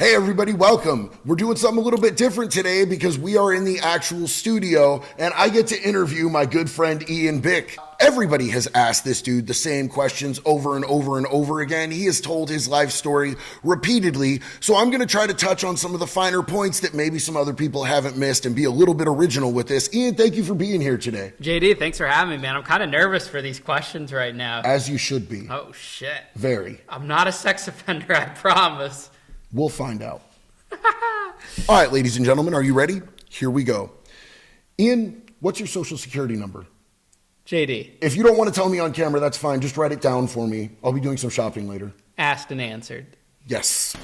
Hey everybody, welcome. We're doing something a little bit different today because we are in the actual studio and I get to interview my good friend Ian Bick. Everybody has asked this dude the same questions over and over and over again. He has told his life story repeatedly, so I'm going to try to touch on some of the finer points that maybe some other people haven't missed and be a little bit original with this. Ian, thank you for being here today. JD, thanks for having me, man. I'm kind of nervous for these questions right now. As you should be. Oh, shit. Very. I'm not a sex offender, I promise. We'll find out. All right, ladies and gentlemen, are you ready? Here we go. Ian, what's your social security number? JD. If you don't want to tell me on camera, that's fine. Just write it down for me. I'll be doing some shopping later. Asked and answered. Yes.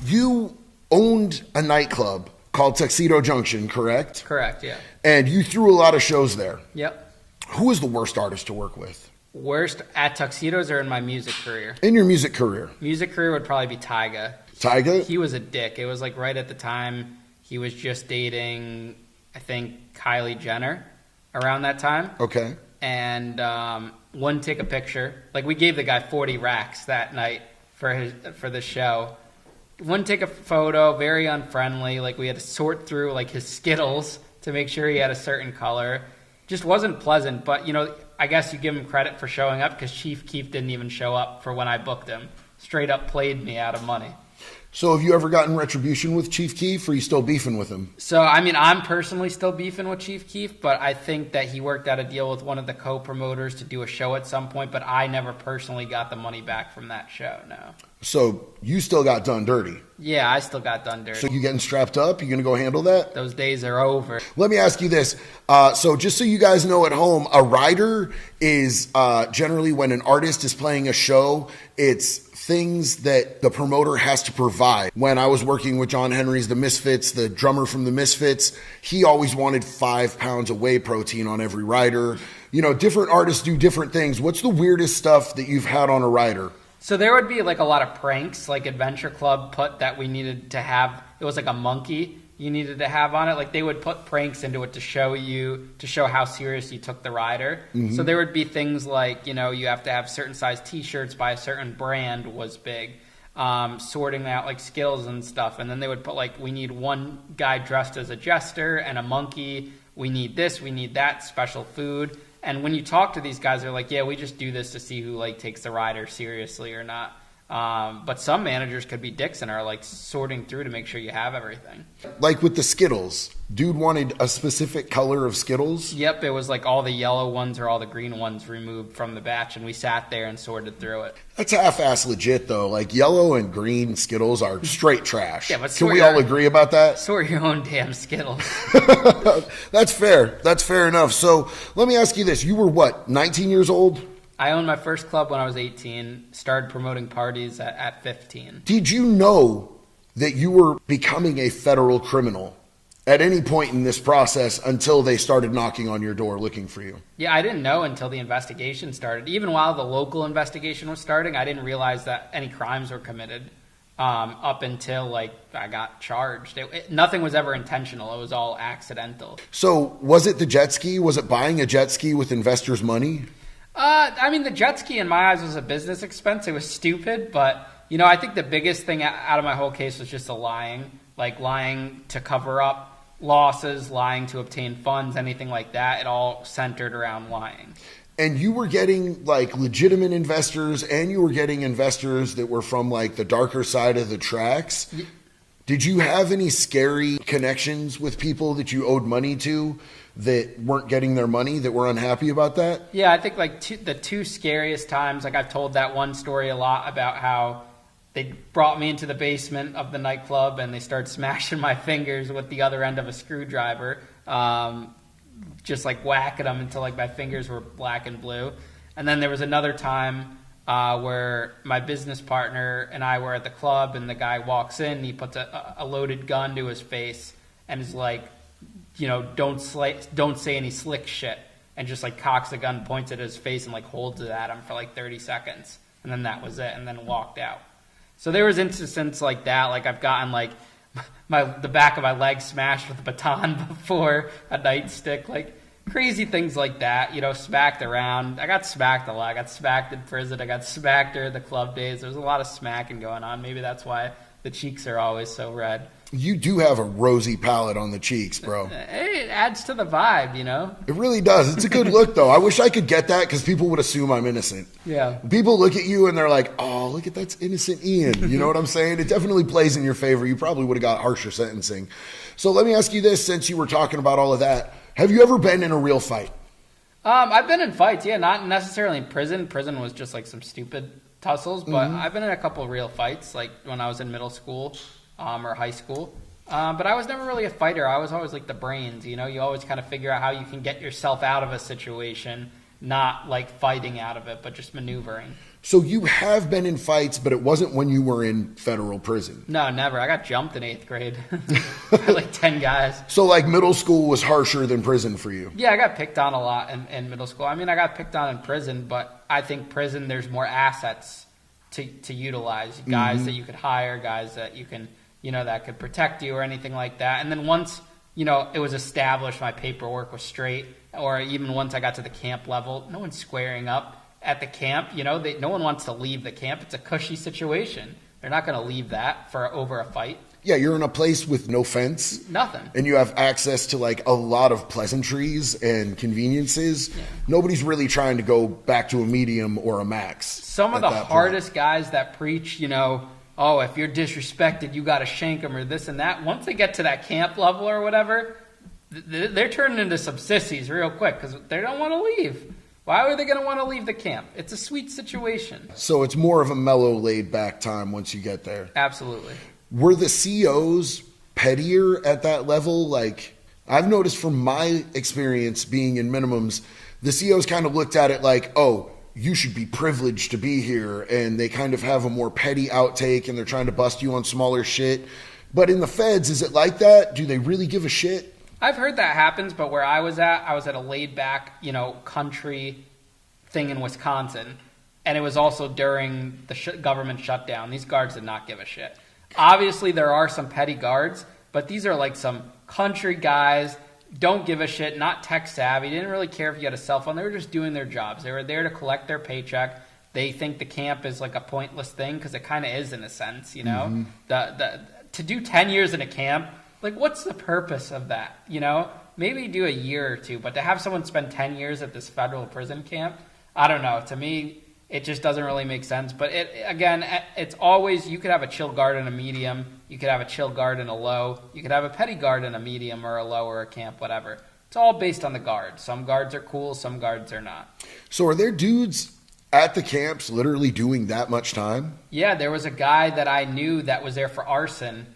You owned a nightclub called Tuxedo Junction, correct? Correct, yeah. And you threw a lot of shows there. Yep. Who was the worst artist to work with? Worst at Tuxedos or in my music career? In your music career. Music career would probably be Tyga. Tyga? He was a dick. It was like right at the time he was just dating, I think, Kylie Jenner around that time. Okay. And wouldn't take a picture. Like, we gave the guy 40 racks that night for the show. Wouldn't take a photo, very unfriendly. Like, we had to sort through like his Skittles to make sure he had a certain color. Just wasn't pleasant, but you know, I guess you give him credit for showing up because Chief Keef didn't even show up for when I booked him. Straight up played me out of money. So have you ever gotten retribution with Chief Keef, or are you still beefing with him? So, I mean, I'm personally still beefing with Chief Keef, but I think that he worked out a deal with one of the co-promoters to do a show at some point, but I never personally got the money back from that show, no. So you still got done dirty? Yeah, I still got done dirty. So you getting strapped up? You going to go handle that? Those days are over. Let me ask you this. So just so you guys know at home, a rider is generally when an artist is playing a show, it's things that the promoter has to provide. When I was working with John Henry's The Misfits, the drummer from The Misfits, he always wanted 5 pounds of whey protein on every rider. You know, different artists do different things. What's the weirdest stuff that you've had on a rider? So there would be like a lot of pranks, like Adventure Club put that we needed to have. It was like a monkey you needed to have on it. Like, they would put pranks into it to show how serious you took the rider. Mm-hmm. So there would be things like, you know, you have to have certain size t-shirts by a certain brand was big. Sorting out like Skittles and stuff. And then they would put like, we need one guy dressed as a jester and a monkey. We need this, we need that, special food. And when you talk to these guys, they're like, yeah, we just do this to see who like takes the rider seriously or not. But some managers could be dicks and are like sorting through to make sure you have everything. Like with the Skittles, dude wanted a specific color of Skittles? Yep, it was like all the yellow ones or all the green ones removed from the batch, and we sat there and sorted through it. That's half-ass legit though. Like, yellow and green Skittles are straight trash. Yeah, but can we all agree about that? Sort your own damn Skittles. That's fair. That's fair enough. So let me ask you this. You were what, 19 years old? I owned my first club when I was 18, started promoting parties at 15. Did you know that you were becoming a federal criminal at any point in this process until they started knocking on your door looking for you? Yeah, I didn't know until the investigation started. Even while the local investigation was starting, I didn't realize that any crimes were committed up until like I got charged. Nothing was ever intentional. It was all accidental. So was it the jet ski? Was it buying a jet ski with investors' money? I mean, the jet ski in my eyes was a business expense. It was stupid, but, you know, I think the biggest thing out of my whole case was just the lying. Like, lying to cover up losses, lying to obtain funds, anything like that. It all centered around lying. And you were getting, like, legitimate investors, and you were getting investors that were from, like, the darker side of the tracks. Yeah. Did you have any scary connections with people that you owed money to that weren't getting their money, that were unhappy about that? Yeah, I think like the two scariest times, like I've told that one story a lot about how they brought me into the basement of the nightclub and they started smashing my fingers with the other end of a screwdriver, just like whacking them until like my fingers were black and blue. And then there was another time where my business partner and I were at the club and the guy walks in and he puts a loaded gun to his face and is like, you know, don't say any slick shit, and just like cocks the gun, points it at his face, and like holds it at him for like 30 seconds, and then that was it, and then walked out. So there was instances like that. Like I've gotten like the back of my leg smashed with a baton before, a nightstick. Like crazy things like that, smacked around. I got smacked a lot. I got smacked in prison. I got smacked during the club days. There's a lot of smacking going on. Maybe that's why the cheeks are always so red. You do have a rosy palette on the cheeks, bro. It adds to the vibe, It really does. It's a good look, though. I wish I could get that because people would assume I'm innocent. Yeah. People look at you and they're like, oh, look at that's innocent Ian. You know what I'm saying? It definitely plays in your favor. You probably would have got harsher sentencing. So let me ask you this, since you were talking about all of that. Have you ever been in a real fight? I've been in fights, yeah, not necessarily in prison. Prison was just like some stupid tussles, but I've been in a couple of real fights, like when I was in middle school or high school. But I was never really a fighter. I was always like the brains, You always kind of figure out how you can get yourself out of a situation, not like fighting out of it, but just maneuvering. So you have been in fights, but it wasn't when you were in federal prison. No, never. I got jumped in 8th grade by like 10 guys. So like middle school was harsher than prison for you? Yeah, I got picked on a lot in middle school. I mean, I got picked on in prison, but I think prison, there's more assets to utilize. Guys that you could hire, guys that you can, that could protect you or anything like that. And then once, it was established, my paperwork was straight, or even once I got to the camp level, no one's squaring up at the camp. No one wants to leave the camp. It's a cushy situation. They're not going to leave that for over a fight. Yeah, you're in a place with no fence. Nothing. And you have access to like a lot of pleasantries and conveniences. Yeah. Nobody's really trying to go back to a medium or a max. Some of the hardest guys that preach, oh, if you're disrespected, you got to shank them or this and that. Once they get to that camp level or whatever, they're turning into some sissies real quick because they don't want to leave. Why are they going to want to leave the camp? It's a sweet situation. So it's more of a mellow, laid-back time once you get there. Absolutely. Were the COs pettier at that level? Like, I've noticed from my experience being in minimums, the COs kind of looked at it like, oh, you should be privileged to be here, and they kind of have a more petty outtake, and they're trying to bust you on smaller shit. But in the feds, is it like that? Do they really give a shit? I've heard that happens, but where I was at a laid-back, country thing in Wisconsin, and it was also during the government shutdown. These guards did not give a shit. Obviously, there are some petty guards, but these are like some country guys, don't give a shit, not tech-savvy, didn't really care if you had a cell phone. They were just doing their jobs. They were there to collect their paycheck. They think the camp is like a pointless thing, because it kind of is in a sense, To do 10 years in a camp, like, what's the purpose of that? Maybe do a year or two, but to have someone spend 10 years at this federal prison camp, I don't know. To me, it just doesn't really make sense. But it's always, you could have a chill guard in a medium, you could have a chill guard in a low, you could have a petty guard in a medium or a low or a camp, whatever. It's all based on the guard. Some guards are cool, some guards are not. So are there dudes at the camps literally doing that much time? Yeah, there was a guy that I knew that was there for arson.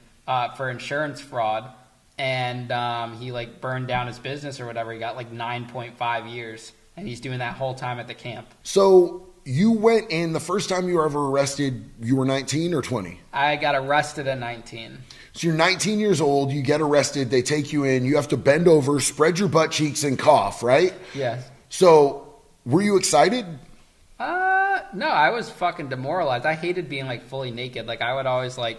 For insurance fraud, and he like burned down his business or whatever. He got like 9.5 years, and he's doing that whole time at the camp. So you went in, the first time you were ever arrested, you were 19 or 20? I got arrested at 19. So you're 19 years old, you get arrested, they take you in, you have to bend over, spread your butt cheeks, and cough, right? Yes. So were you excited? No, I was fucking demoralized. I hated being like fully naked. Like I would always like,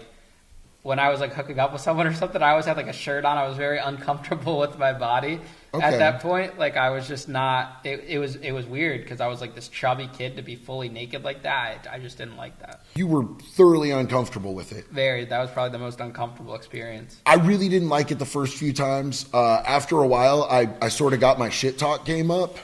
when I was like hooking up with someone or something, I always had like a shirt on. I was very uncomfortable with my body at that point. Like I was just not, it was weird because I was like this chubby kid to be fully naked like that. I just didn't like that. You were thoroughly uncomfortable with it. Very. That was probably the most uncomfortable experience. I really didn't like it the first few times. After a while, I sort of got my shit talk game up,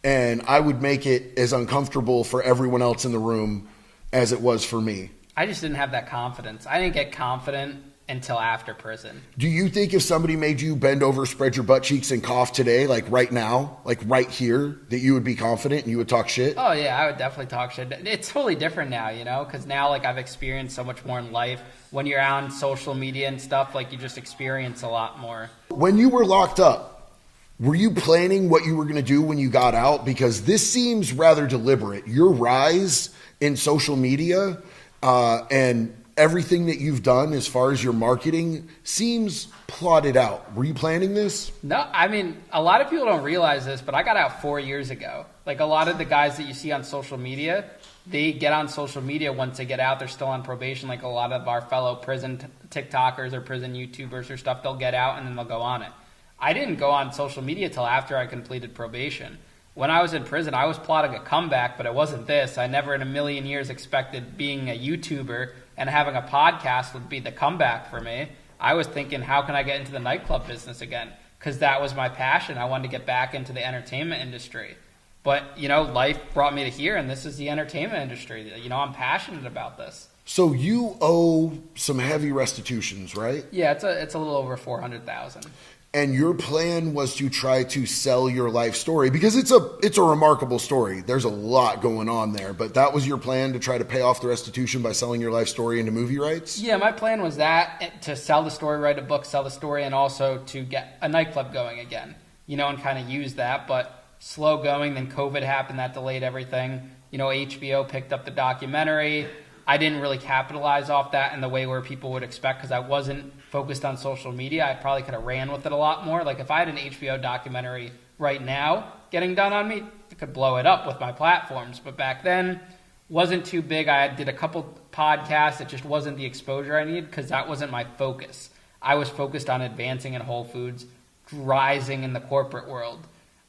and I would make it as uncomfortable for everyone else in the room as it was for me. I just didn't have that confidence. I didn't get confident until after prison. Do you think if somebody made you bend over, spread your butt cheeks, and cough today, like right now, like right here, that you would be confident and you would talk shit? Oh, yeah, I would definitely talk shit. It's totally different now, because now, like, I've experienced so much more in life. When you're on social media and stuff, like, you just experience a lot more. When you were locked up, were you planning what you were going to do when you got out? Because this seems rather deliberate. Your rise in social media and everything that you've done as far as your marketing seems plotted out. Were you planning this? No, I mean, a lot of people don't realize this, but I got out 4 years ago. Like a lot of the guys that you see on social media, they get on social media once they get out. They're still on probation. Like a lot of our fellow prison TikTokers or prison YouTubers or stuff, they'll get out and then they'll go on it. I didn't go on social media till after I completed probation. When I was in prison, I was plotting a comeback, but it wasn't this. I never in a million years expected being a YouTuber and having a podcast would be the comeback for me. I was thinking, how can I get into the nightclub business again? Because that was my passion. I wanted to get back into the entertainment industry. But, life brought me to here, and this is the entertainment industry. I'm passionate about this. So you owe some heavy restitutions, right? Yeah, it's a little over $400,000. And your plan was to try to sell your life story because it's a remarkable story. There's a lot going on there, but that was your plan to try to pay off the restitution by selling your life story into movie rights? Yeah, my plan was that, to sell the story, write a book, sell the story, and also to get a nightclub going again, and kind of use that. But slow going, then COVID happened, that delayed everything. HBO picked up the documentary. I didn't really capitalize off that in the way where people would expect because I wasn't focused on social media. I probably could have ran with it a lot more. Like if I had an HBO documentary right now getting done on me, it could blow it up with my platforms. But back then, wasn't too big. I did a couple podcasts. It just wasn't the exposure I needed because that wasn't my focus. I was focused on advancing in Whole Foods, rising in the corporate world.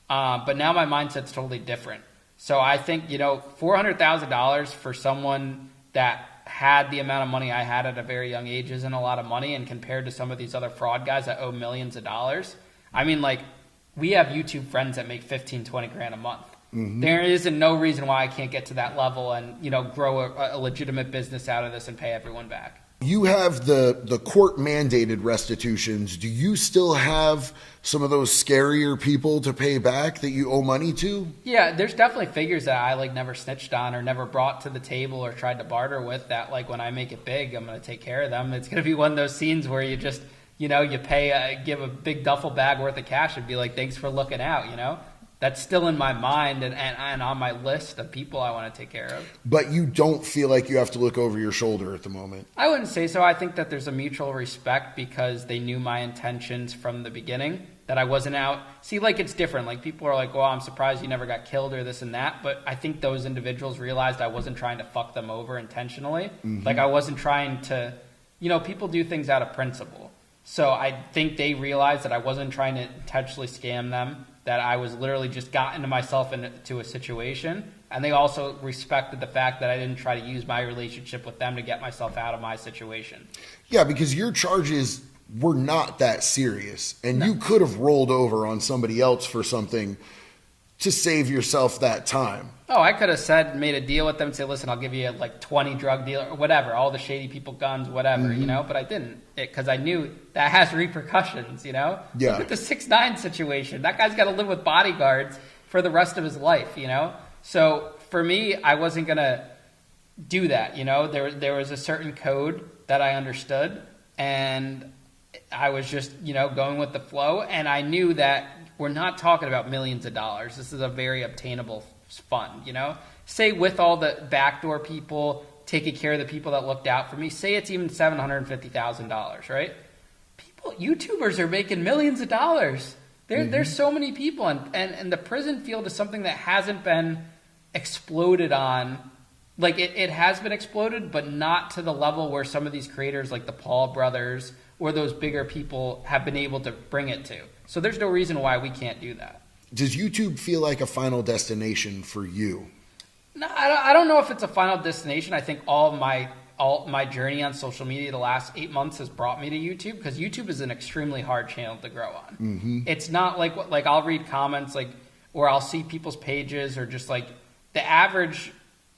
But now my mindset's totally different. So I think, $400,000 for someone that had the amount of money I had at a very young age isn't a lot of money, and compared to some of these other fraud guys that owe millions of dollars, I mean, we have YouTube friends that make 15, 20 grand a month. Mm-hmm. There isn't no reason why I can't get to that level and, grow a legitimate business out of this and pay everyone back. You have the court-mandated restitutions. Do you still have some of those scarier people to pay back that you owe money to? Yeah, there's definitely figures that I never snitched on or never brought to the table or tried to barter with that when I make it big, I'm going to take care of them. It's going to be one of those scenes where you just, you pay, give a big duffel bag worth of cash and be like, thanks for looking out, That's still in my mind and on my list of people I want to take care of. But you don't feel like you have to look over your shoulder at the moment? I wouldn't say so. I think that there's a mutual respect because they knew my intentions from the beginning, that I wasn't out. See, it's different. People are like, well, I'm surprised you never got killed or this and that. But I think those individuals realized I wasn't trying to fuck them over intentionally. Mm-hmm. I wasn't trying to, people do things out of principle. So I think they realized that I wasn't trying to intentionally scam them, that I was literally just got into myself into a situation. And they also respected the fact that I didn't try to use my relationship with them to get myself out of my situation. Yeah, because your charges were not that serious. And no. You could have rolled over on somebody else for something to save yourself that time. Oh, I could have made a deal with them and said, listen, I'll give you 20 drug dealers or whatever, all the shady people, guns, whatever, mm-hmm. But I didn't, because I knew that has repercussions, Yeah. Look at the 6ix9ine situation. That guy's got to live with bodyguards for the rest of his life, So for me, I wasn't going to do that, There was a certain code that I understood, and I was just, going with the flow, and I knew that we're not talking about millions of dollars. This is a very obtainable fund, Say with all the backdoor people, taking care of the people that looked out for me, say it's even $750,000, right? YouTubers are making millions of dollars. There's so many people, and the prison field is something that hasn't been exploded on. It has been exploded, but not to the level where some of these creators like the Paul brothers or those bigger people have been able to bring it to. So there's no reason why we can't do that. Does YouTube feel like a final destination for you? No, I don't know if it's a final destination. I think all my journey on social media the last 8 months has brought me to YouTube, because YouTube is an extremely hard channel to grow on. Mm-hmm. It's not like I'll read comments or I'll see people's pages, or just the average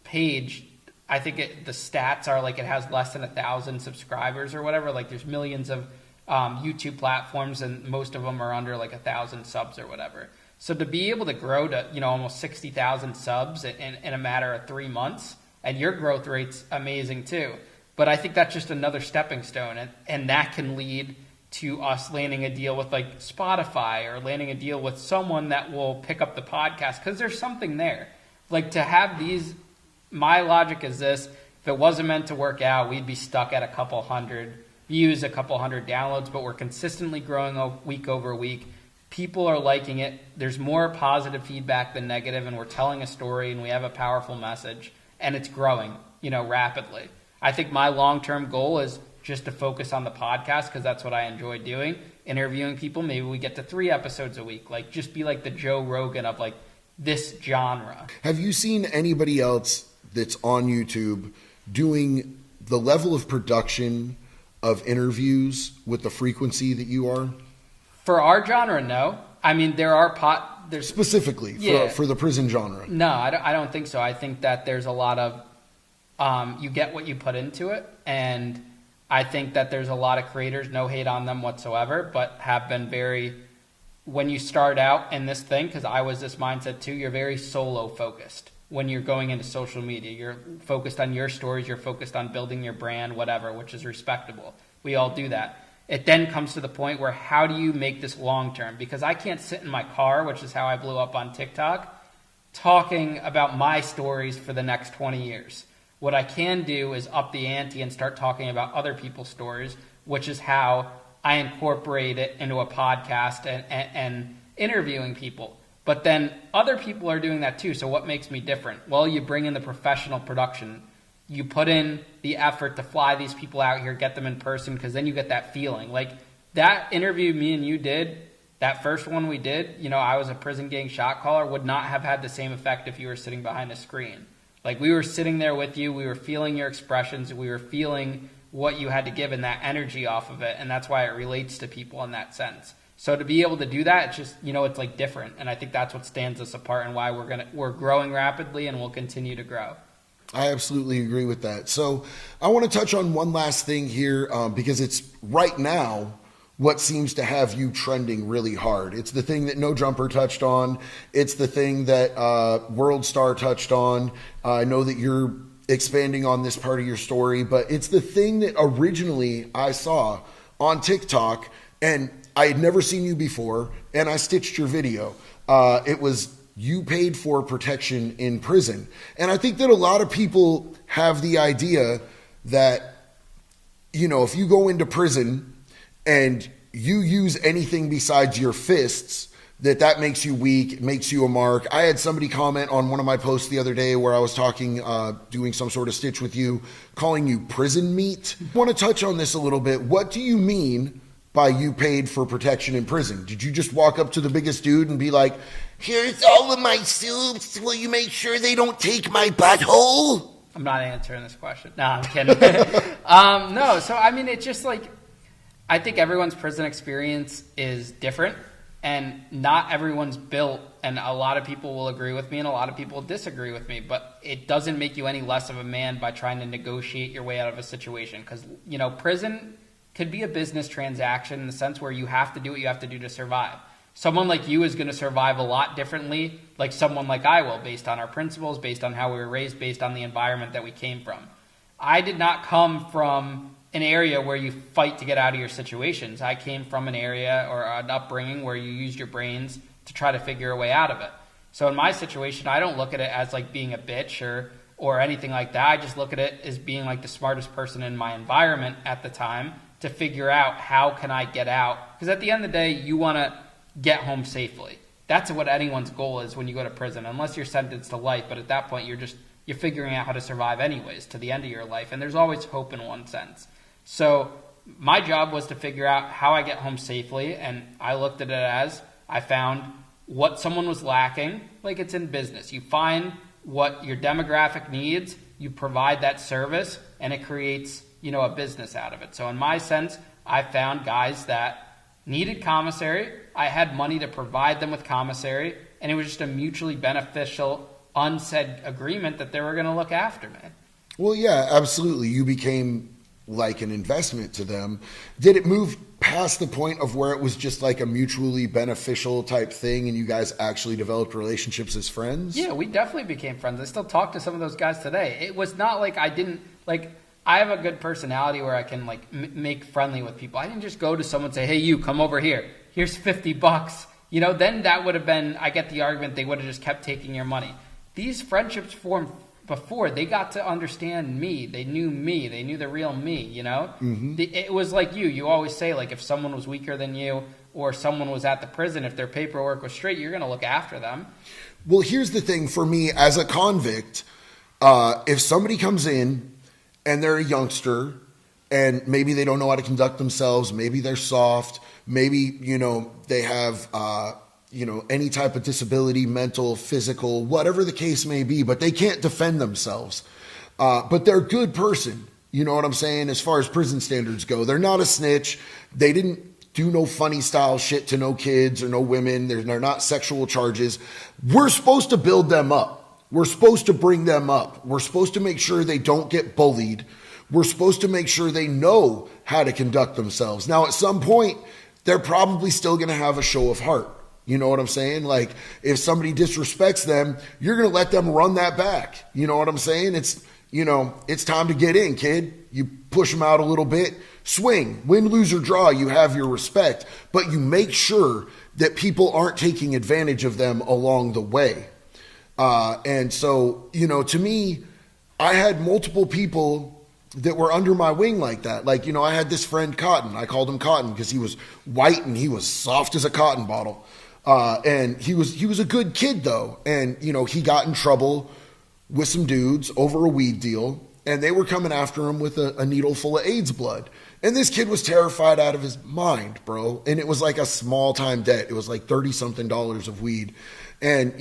page. I think the stats are it has less than 1,000 subscribers or whatever. There's millions of YouTube platforms, and most of them are under 1,000 subs or whatever. So to be able to grow to almost 60,000 subs in a matter of 3 months, and your growth rate's amazing too. But I think that's just another stepping stone, and that can lead to us landing a deal with Spotify, or landing a deal with someone that will pick up the podcast, because there's something there. To have these. My logic is this: if it wasn't meant to work out, we'd be stuck at a couple hundred views, a couple hundred downloads, but we're consistently growing week over week. People are liking it. There's more positive feedback than negative, and we're telling a story, and we have a powerful message, and it's growing, rapidly. I think my long-term goal is just to focus on the podcast, because that's what I enjoy doing, interviewing people. Maybe we get to 3 episodes a week. Like, just be like the Joe Rogan of like this genre. Have you seen anybody else that's on YouTube doing the level of production of interviews with the frequency that you are? For our genre, no. I mean, there's specifically for the prison genre. No, I don't think so. I think that there's a lot of you get what you put into it, and I think that there's a lot of creators, no hate on them whatsoever, but have been very, when you start out in this thing, because I was this mindset too, you're very solo focused. When you're going into social media, you're focused on your stories, you're focused on building your brand, whatever, which is respectable. We all do that. It then comes to the point where how do you make this long term? Because I can't sit in my car, which is how I blew up on TikTok, talking about my stories for the next 20 years. What I can do is up the ante and start talking about other people's stories, which is how I incorporate it into a podcast and interviewing people. But then other people are doing that too. So what makes me different? Well, you bring in the professional production. You put in the effort to fly these people out here, get them in person, because then you get that feeling. Like that interview me and you did, that first one we did, you know, I was a prison gang shot caller, would not have had the same effect if you were sitting behind a screen. Like we were sitting there with you, we were feeling your expressions, we were feeling what you had to give and that energy off of it, and that's why it relates to people in that sense. So to be able to do that, it's just, you know, it's like different, and I think that's what stands us apart and why we're growing rapidly and we'll continue to grow. I absolutely agree with that. So I want to touch on one last thing here because it's right now what seems to have you trending really hard. It's the thing that No Jumper touched on. It's the thing that World Star touched on. I know that you're expanding on this part of your story, but it's the thing that originally I saw on TikTok, and I had never seen you before, and I stitched your video. It was you paid for protection in prison. And I think that a lot of people have the idea that, you know, if you go into prison and you use anything besides your fists, that makes you weak, it makes you a mark. I had somebody comment on one of my posts the other day where I was talking, doing some sort of stitch with you, calling you prison meat. I want to touch on this a little bit. What do you mean by you paid for protection in prison? Did you just walk up to the biggest dude and be like, here's all of my soups, will you make sure they don't take my butthole? I'm not answering this question. No, I'm kidding. No, so I mean, it's just like, I think everyone's prison experience is different, and not everyone's built, and a lot of people will agree with me and a lot of people disagree with me, but it doesn't make you any less of a man by trying to negotiate your way out of a situation, because, you know, prison could be a business transaction in the sense where you have to do what you have to do to survive. Someone like you is going to survive a lot differently like someone like I will, based on our principles, based on how we were raised, based on the environment that we came from. I did not come from an area where you fight to get out of your situations. I came from an area or an upbringing where you used your brains to try to figure a way out of it. So in my situation, I don't look at it as like being a bitch or anything like that. I just look at it as being like the smartest person in my environment at the time to figure out how can I get out. Because at the end of the day, you want to get home safely. That's what anyone's goal is when you go to prison, unless you're sentenced to life. But at that point, you're figuring out how to survive anyways to the end of your life. And there's always hope in one sense. So my job was to figure out how I get home safely. And I looked at it as I found what someone was lacking. Like it's in business. You find what your demographic needs, you provide that service, and it creates, you know, a business out of it. So in my sense, I found guys that needed commissary. I had money to provide them with commissary, and it was just a mutually beneficial, unsaid agreement that they were going to look after me. Well, yeah, absolutely. You became like an investment to them. Did it move past the point of where it was just like a mutually beneficial type thing and you guys actually developed relationships as friends? Yeah, we definitely became friends. I still talk to some of those guys today. It was not like I didn't, like, I have a good personality where I can like make friendly with people. I didn't just go to someone and say, hey, you come over here. Here's $50. You know, then that would have been, I get the argument, they would have just kept taking your money. These friendships formed before. They got to understand me. They knew me. They knew the real me, you know? Mm-hmm. It was like you always say, like, if someone was weaker than you or someone was at the prison, if their paperwork was straight, you're going to look after them. Well, here's the thing for me as a convict. If somebody comes in and they're a youngster and maybe they don't know how to conduct themselves. Maybe they're soft. Maybe, they have, any type of disability, mental, physical, whatever the case may be, but they can't defend themselves. But they're a good person. You know what I'm saying? As far as prison standards go, they're not a snitch. They didn't do no funny style shit to no kids or no women. They're not sexual charges. We're supposed to build them up. We're supposed to bring them up. We're supposed to make sure they don't get bullied. We're supposed to make sure they know how to conduct themselves. Now, at some point, they're probably still going to have a show of heart. You know what I'm saying? Like, if somebody disrespects them, you're going to let them run that back. You know what I'm saying? It's time to get in, kid. You push them out a little bit, swing, win, lose, or draw. You have your respect, but you make sure that people aren't taking advantage of them along the way. And so, to me, I had multiple people that were under my wing like that. Like, I had this friend Cotton. I called him Cotton because he was white and he was soft as a cotton bottle. And he was a good kid though. And, he got in trouble with some dudes over a weed deal, and they were coming after him with a needle full of AIDS blood. And this kid was terrified out of his mind, bro. And it was like a small time debt. It was like $30-something of weed. And,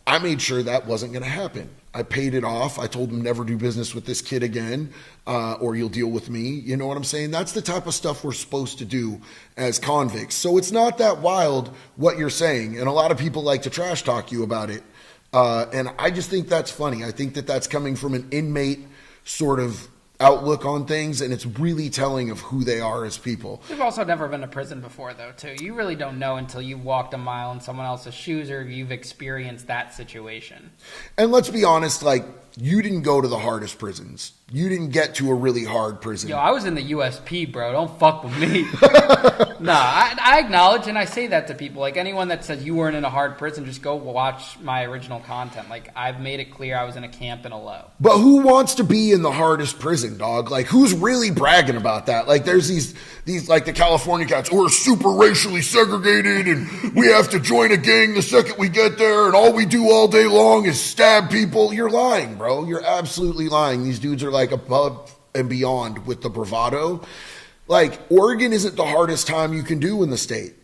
I made sure that wasn't going to happen. I paid it off. I told him never do business with this kid again, or you'll deal with me. You know what I'm saying? That's the type of stuff we're supposed to do as convicts. So it's not that wild what you're saying. And a lot of people like to trash talk you about it. And I just think that's funny. I think that that's coming from an inmate sort of outlook on things, and it's really telling of who they are as people. You've also never been to prison before, though, too. You really don't know until you've walked a mile in someone else's shoes or you've experienced that situation. And let's be honest, like, you didn't go to the hardest prisons. You didn't get to a really hard prison. Yo, I was in the USP, bro. Don't fuck with me. Nah, I acknowledge, and I say that to people. Like, anyone that says you weren't in a hard prison, just go watch my original content. Like, I've made it clear I was in a camp in a low. But who wants to be in the hardest prison, dog? Like, who's really bragging about that? Like, there's these like the California cats, we're super racially segregated, and we have to join a gang the second we get there, and all we do all day long is stab people. You're lying, bro. You're absolutely lying. These dudes are like above and beyond with the bravado. Like, Oregon isn't the hardest time you can do in the state.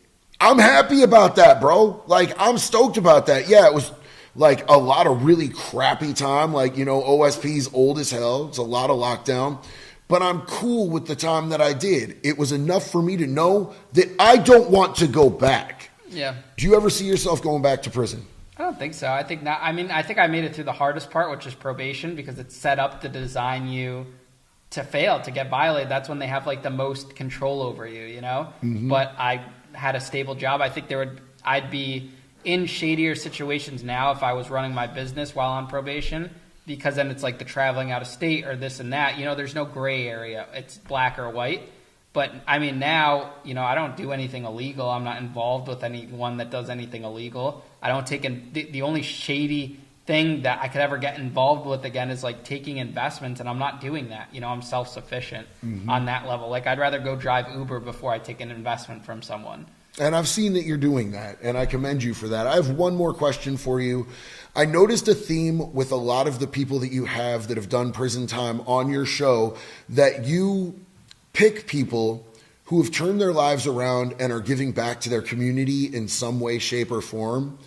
I'm happy about that, bro. Like, I'm stoked about that. Yeah, it was like a lot of really crappy time. Like, OSP's old as hell. It's a lot of lockdown. But I'm cool with the time that I did. It was enough for me to know that I don't want to go back. Yeah. Do you ever see yourself going back to prison? I don't think so. I think not. I mean, I think I made it through the hardest part, which is probation, because it's set up to design you to fail, to get violated. That's when they have like the most control over you, Mm-hmm. But I had a stable job. I think I'd be in shadier situations now if I was running my business while on probation, because then it's like the traveling out of state or this and that. There's no gray area. It's black or white. But I mean, now, I don't do anything illegal. I'm not involved with anyone that does anything illegal. I don't take in the only shady thing that I could ever get involved with again is like taking investments, and I'm not doing that. I'm self-sufficient on that level. Like, I'd rather go drive Uber before I take an investment from someone. And I've seen that you're doing that, and I commend you for that. I have one more question for you. I noticed a theme with a lot of the people that you have that have done prison time on your show, that you pick people who have turned their lives around and are giving back to their community in some way, shape, or form.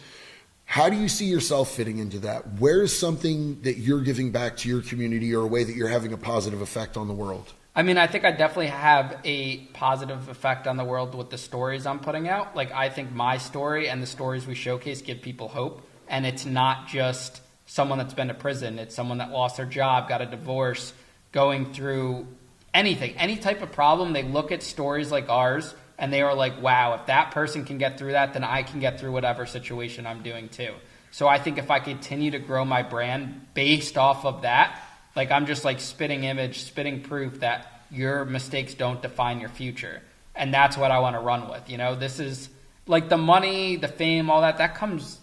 How do you see yourself fitting into that? Where is something that you're giving back to your community, or a way that you're having a positive effect on the world? I mean, I think I definitely have a positive effect on the world with the stories I'm putting out. Like, I think my story and the stories we showcase give people hope. And it's not just someone that's been to prison. It's someone that lost their job, got a divorce, going through anything, any type of problem. They look at stories like ours and they are like, wow, if that person can get through that, then I can get through whatever situation I'm doing too. So I think if I continue to grow my brand based off of that, like, I'm just like spitting proof that your mistakes don't define your future. And that's what I want to run with. This is like the money, the fame, all that comes,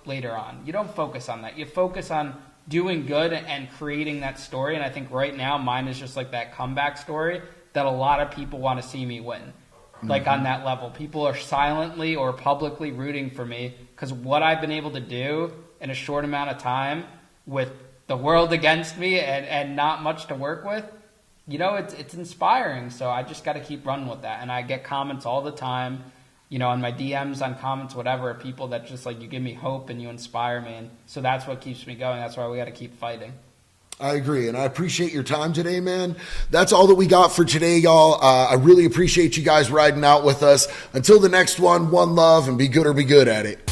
later on. You don't focus on that. You focus on doing good and creating that story. And I think right now mine is just like that comeback story that a lot of people want to see me win. Like, on that level, people are silently or publicly rooting for me because what I've been able to do in a short amount of time with the world against me and not much to work with, it's inspiring. So I just got to keep running with that. And I get comments all the time, on my DMs, on comments, whatever, people that just like, you give me hope and you inspire me. And so that's what keeps me going. That's why we got to keep fighting. I agree, and I appreciate your time today, man. That's all that we got for today, y'all. I really appreciate you guys riding out with us. Until the next one love, and be good or be good at it.